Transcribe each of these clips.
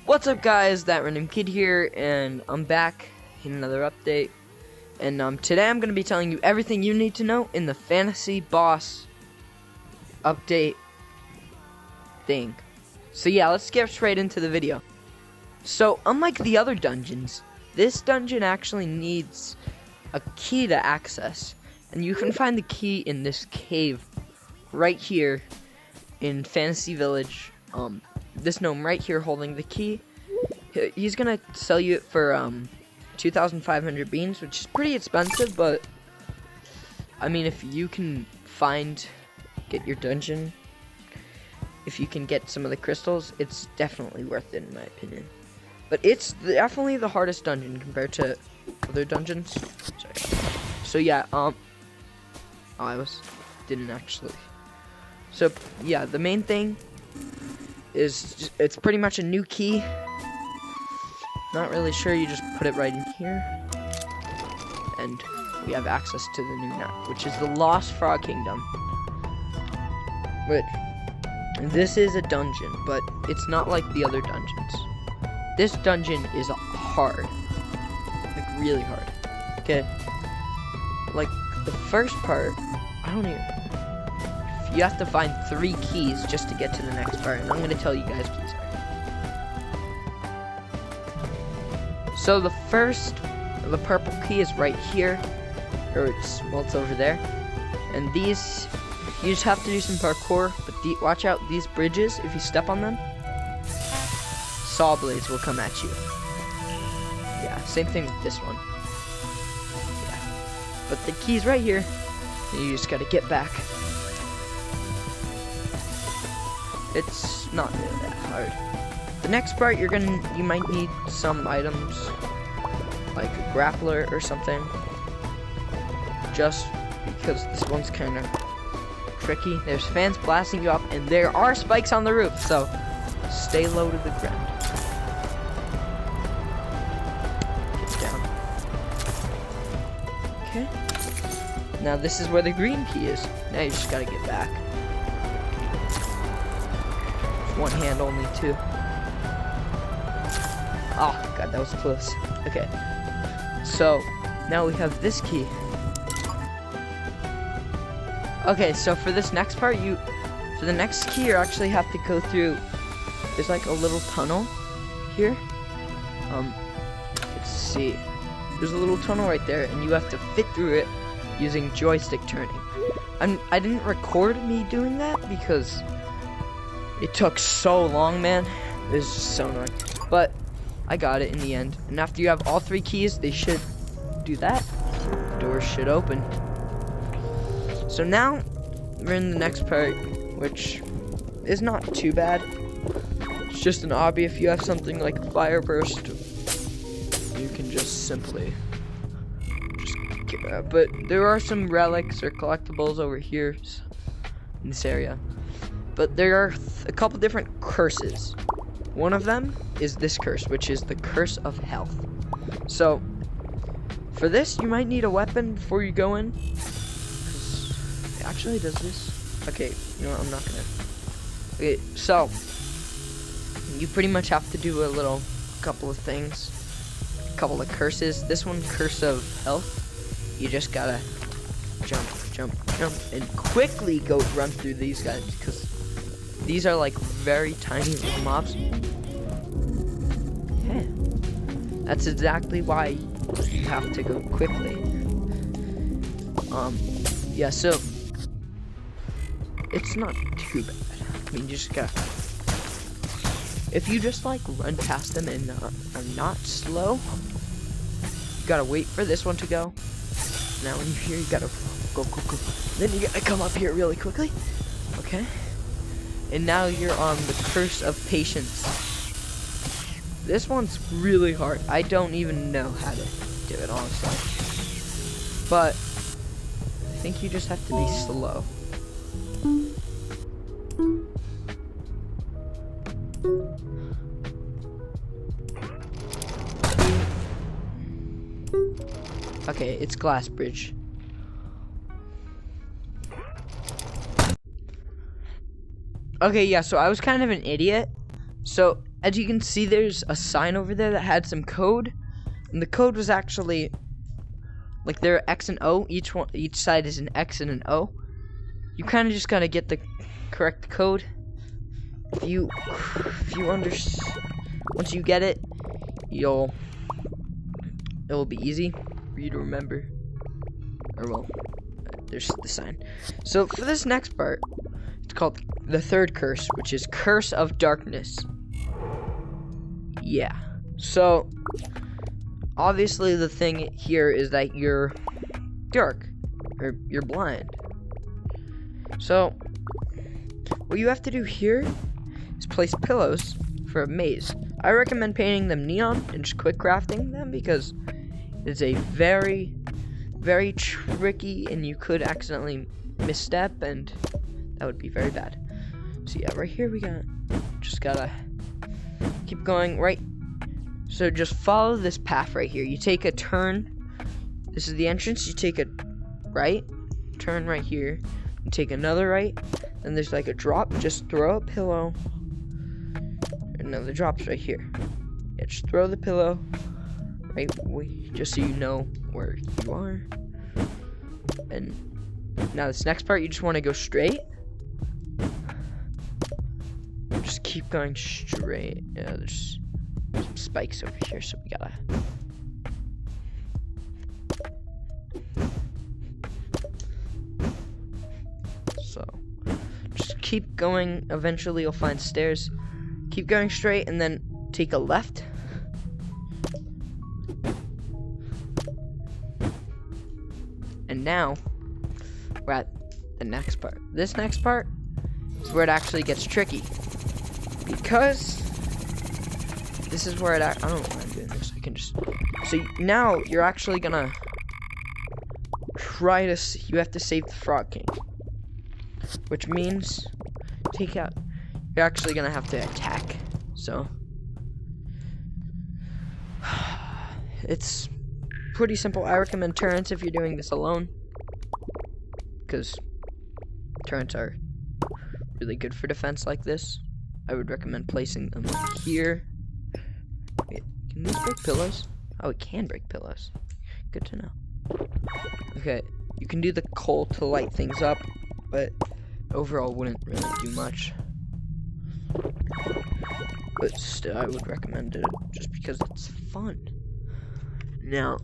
What's up, guys? That random kid here, and I'm back in another update. And today I'm going to be telling you everything you need to know in the fantasy boss update thing. So yeah, let's get straight into the video. So unlike the other dungeons, this dungeon actually needs a key to access, and you can find the key in this cave right here in Fantasy Village. This gnome right here holding the key, he's gonna sell you it for 2,500 beans, which is pretty expensive, but I mean, if you can get your dungeon, if you can get some of the crystals, it's definitely worth it in my opinion. But it's definitely the hardest dungeon compared to other dungeons. Sorry. So yeah, didn't actually. So yeah, the main thing is it's pretty much a new key. Not really sure, you just put it right in here, and we have access to the new map, which is the Lost Frog Kingdom. Which, this is a dungeon, but it's not like the other dungeons. This dungeon is hard, like really hard. Okay, like the first part, you have to find 3 keys just to get to the next part, and I'm gonna tell you guys what these are. So the purple key is right here, or it's over there, and these, you just have to do some parkour, but watch out, these bridges, if you step on them, saw blades will come at you. Yeah, same thing with this one. Yeah, but the key's right here, and you just gotta get back. It's not really that hard. The next part, you might need some items, like a grappler or something, just because this one's kind of tricky. There's fans blasting you up, and there are spikes on the roof, so stay low to the ground. Get down. Okay. Now this is where the green key is. Now you just gotta get back. One hand only, too. Oh god, that was close. Okay, so now we have this key. Okay, so for this next part, for the next key, you actually have to go through. There's like a little tunnel here. Let's see. There's a little tunnel right there, and you have to fit through it using joystick turning. I didn't record me doing that because it took so long, man. It was just so annoying. But I got it in the end. And after you have all 3 keys, they should do that. The doors should open. So now we're in the next part, which is not too bad. It's just an obby. If you have something like fire burst, you can just simply but there are some relics or collectibles over here in this area. But there are a couple different curses. One of them is this curse, which is the curse of health. So, for this, you might need a weapon before you go in. It actually does this. Okay, you know what, I'm not gonna. Okay, so, you pretty much have to do a couple of things. A couple of curses. This one, curse of health. You just gotta jump, jump, jump, and quickly run through these guys, because these are like very tiny little mobs. Yeah. That's exactly why you have to go quickly. Yeah, so it's not too bad. I mean, you just gotta, if you just like run past them and are not slow, you gotta wait for this one to go. Now when you're here, you gotta go. Then you gotta come up here really quickly. Okay. And now you're on the curse of patience. This one's really hard. I don't even know how to do it, honestly. But I think you just have to be slow. Okay, it's glass bridge. Okay, yeah, so I was kind of an idiot. So as you can see, there's a sign over there that had some code, and the code was actually like there are X and O. Each side is an X and an O. You kind of just gotta get the correct code. If you once you get it, it will be easy for you to remember. Or well, there's the sign. So for this next part, it's called the third curse, which is Curse of Darkness. Yeah. So obviously the thing here is that you're dark, or you're blind. So what you have to do here is place pillows for a maze. I recommend painting them neon and just quick crafting them because it's a very, very tricky, and you could accidentally misstep, and that would be very bad. So yeah, right here we just gotta keep going right. So just follow this path right here. You take a turn. This is the entrance. You take a right, turn right here. You take another right, and there's like a drop. Just throw a pillow. Another drop's right here. Yeah, just throw the pillow right, just so you know where you are. And now this next part, you just want to go straight. Just keep going straight. Yeah, there's some spikes over here, so we gotta. So just keep going. Eventually, you'll find stairs. Keep going straight, and then take a left. And now we're at the next part. This next part is where it actually gets tricky, because this is where I don't know why I'm doing this. I can just now you're actually gonna try to. You have to save the Frog King, which means you're actually gonna have to attack. So it's pretty simple. I recommend turrets if you're doing this alone, because turrets are really good for defense like this. I would recommend placing them here. Wait, can these break pillows? Oh, it can break pillows. Good to know. Okay, you can do the coal to light things up, but overall wouldn't really do much. But still, I would recommend it just because it's fun. Now,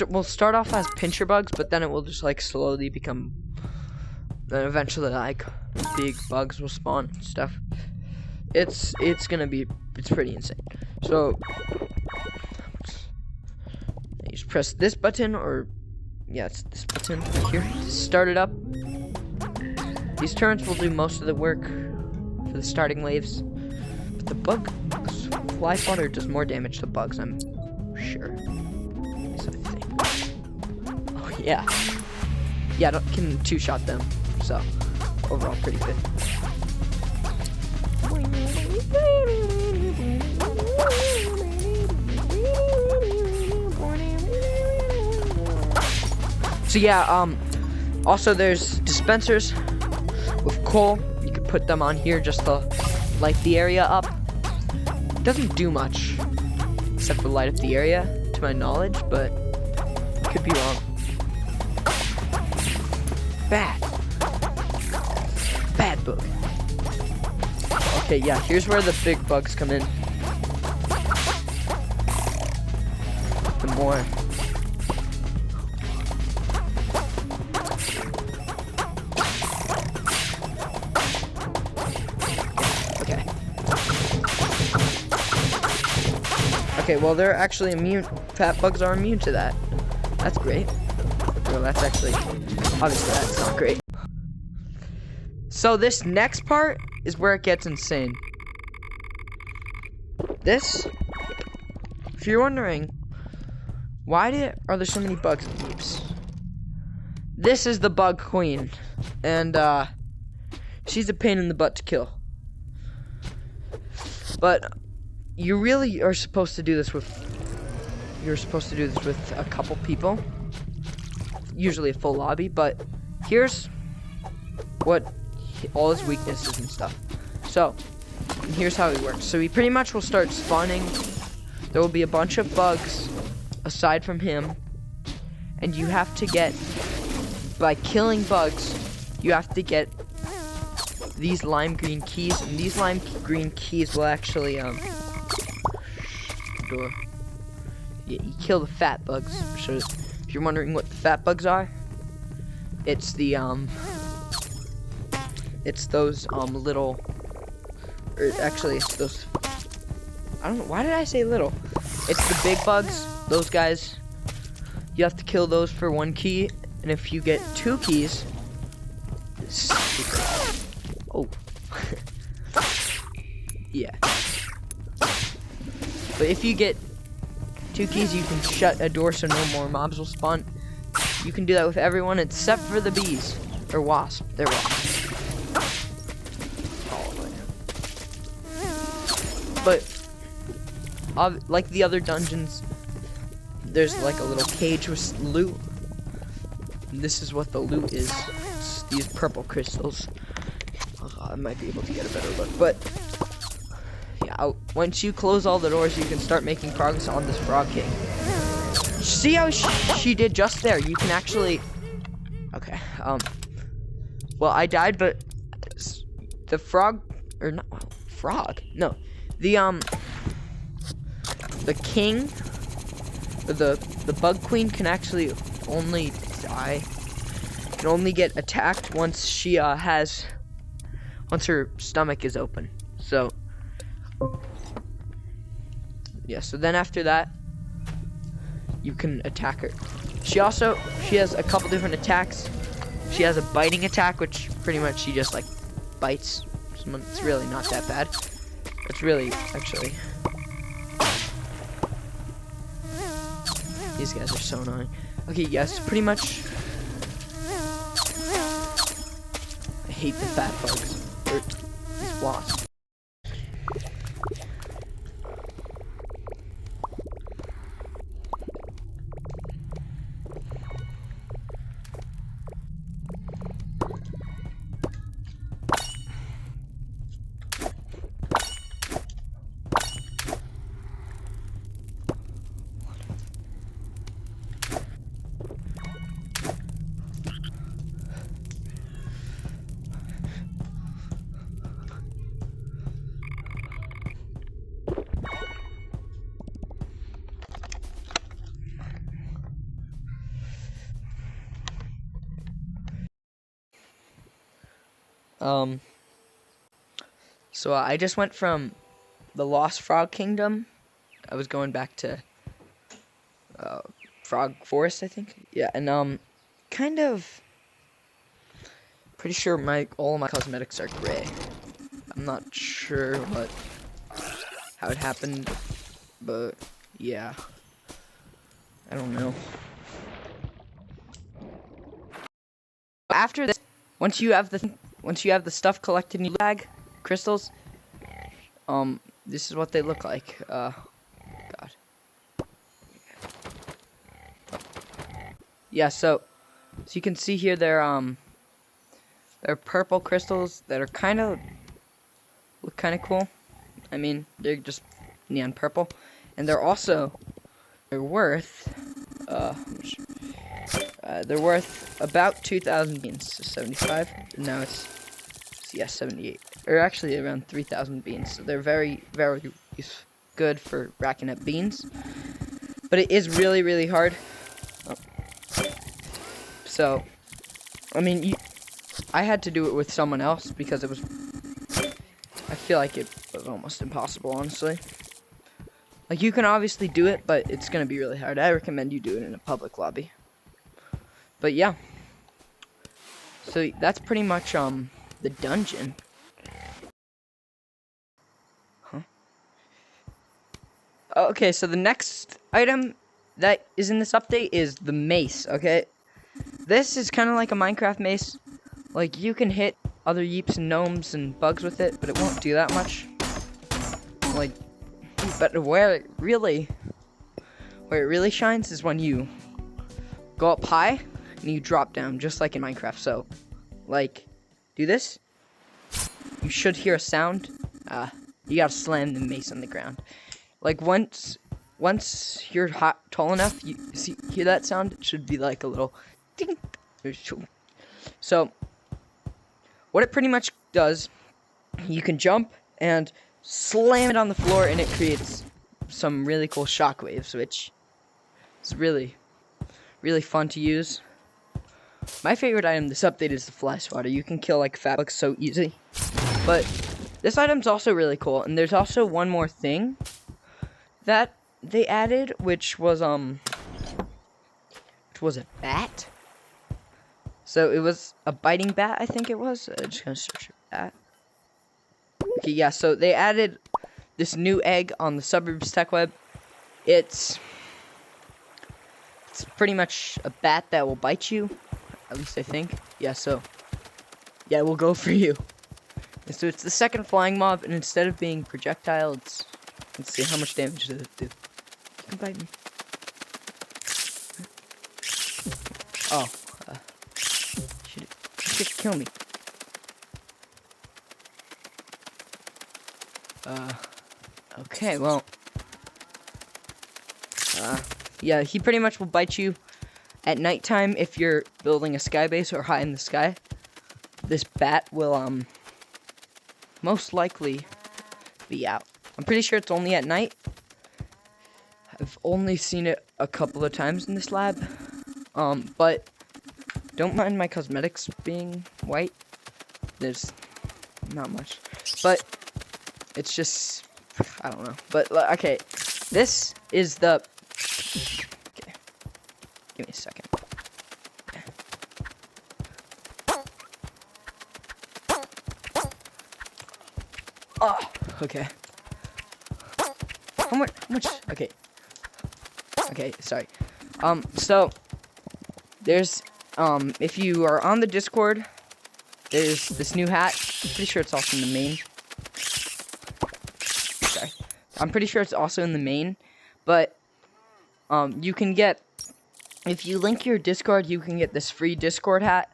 we'll start off as pincher bugs, but then it will just like slowly become. Then eventually, like big bugs will spawn and stuff. It's pretty insane. So you just press this button, or yeah, it's this button here to start it up. These turrets will do most of the work for the starting waves, but the bugs fly fodder does more damage to bugs, I'm sure. So I think. Oh yeah, can two-shot them. So overall, pretty good. So yeah, also there's dispensers with coal. You could put them on here just to light the area up. It doesn't do much except for light up the area, to my knowledge, but could be wrong. Bad bug. Okay, yeah, here's where the big bugs come in. The more. Okay. Okay, well, they're actually immune. Fat bugs are immune to that. That's great. Well, that's actually, obviously, that's not great. So this next part is where it gets insane. This, if you're wondering, are there so many bugs in Yeeps? This is the bug queen, and she's a pain in the butt to kill. But you really are supposed to do this with. You're supposed to do this with a couple people, usually a full lobby. But here's what all his weaknesses and stuff. So And here's how he works. So he pretty much will start spawning. There will be a bunch of bugs aside from him. And you have to get, by killing bugs, you have to get these lime green keys. And these lime green keys will actually, door. Yeah, you kill the fat bugs. So if you're wondering what the fat bugs are, it's the, it's those, little, or actually it's those, I don't know, why did I say little? It's the big bugs, those guys. You have to kill those for 1 key, and if you get 2 keys, oh, yeah. But if you get 2 keys, you can shut a door so no more mobs will spawn. You can do that with everyone except for the bees, or wasps. They're wasps. But like the other dungeons, there's like a little cage with loot. And this is what the loot is. It's these purple crystals. I might be able to get a better look, but yeah, once you close all the doors, you can start making progress on this frog king. See how she did just there? You can actually, okay, well, I died, but the frog, or not, frog, no, the king, the bug queen can actually only die, can only get attacked once she once her stomach is open. So yeah, so then after that you can attack her. She has a couple different attacks. She has a biting attack, which pretty much she just like bites someone. It's really not that bad. It's really, actually, these guys are so annoying. Okay, yes, pretty much. I hate the fat bugs, or these wasps. So I just went from the Lost Frog Kingdom. I was going back to Frog Forest, I think. Yeah, and kind of pretty sure all of my cosmetics are gray. I'm not sure how it happened, but yeah, I don't know. After this, once you have the stuff collected in your bag, crystals, this is what they look like. God. Yeah, so you can see here they're purple crystals that are look kind of cool. I mean, they're just neon purple, and they're worth about 2,000 beans, so 75. Now it's 78, or actually around 3,000 beans. So they're very, very good for racking up beans, but it is really, really hard. So, I mean, I had to do it with someone else because I feel like it was almost impossible, honestly. Like, you can obviously do it, but it's gonna be really hard. I recommend you do it in a public lobby. But yeah, so that's pretty much the dungeon. Huh? Okay, so the next item that is in this update is the mace. Okay, this is kind of like a Minecraft mace. Like, you can hit other yeeps and gnomes and bugs with it, but it won't do that much. Like, but where it really shines is when you go up high and you drop down, just like in Minecraft. So, like, do this. You should hear a sound. you gotta slam the mace on the ground. Like once you're tall enough, you hear that sound? It should be like a little ding. So what it pretty much does, you can jump and slam it on the floor, and it creates some really cool shockwaves, which is really fun to use. My favorite item this update is the fly swatter. You can kill like fat bugs so easy. But this item's also really cool, and there's also one more thing that they added, which was a bat. So it was a biting bat, I think it was. I'm just gonna search for bat. Okay, yeah, so they added this new egg on the Suburbs Tech Web. It's pretty much a bat that will bite you. At least I think. Yeah, so yeah, it will go for you. And so it's the second flying mob, and instead of being projectile, let's see how much damage does it do. You can bite me. Oh, should kill me. Okay, well, yeah, he pretty much will bite you at nighttime if you're building a sky base or high in the sky. This bat will, most likely be out. I'm pretty sure it's only at night. I've only seen it a couple of times in this lab. But don't mind my cosmetics being white. There's not much. But it's just, I don't know. But, okay, this is the, okay, give me a second. Oh, okay. How much, okay. Okay, sorry. So, there's, if you are on the Discord, there's this new hat. I'm pretty sure it's also in the main. Sorry. I'm pretty sure it's also in the main, but, you can get, if you link your Discord, you can get this free Discord hat.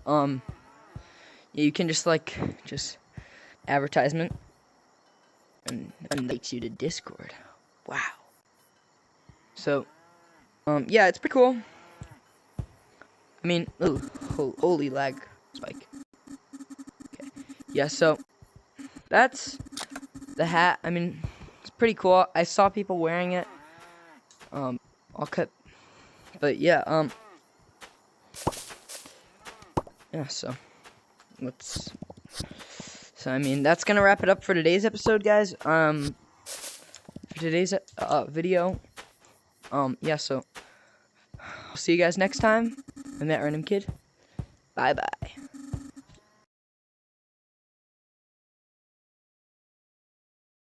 Yeah, you can just, advertisement, and invites you to Discord. Wow. So, yeah, it's pretty cool. I mean, ooh, holy lag spike. Okay. Yeah, so that's the hat. I mean, it's pretty cool. I saw people wearing it. I'll cut, but yeah, yeah, so I mean, that's gonna wrap it up for today's episode, guys. For today's video. Yeah, so I'll see you guys next time. I'm that random kid. Bye bye.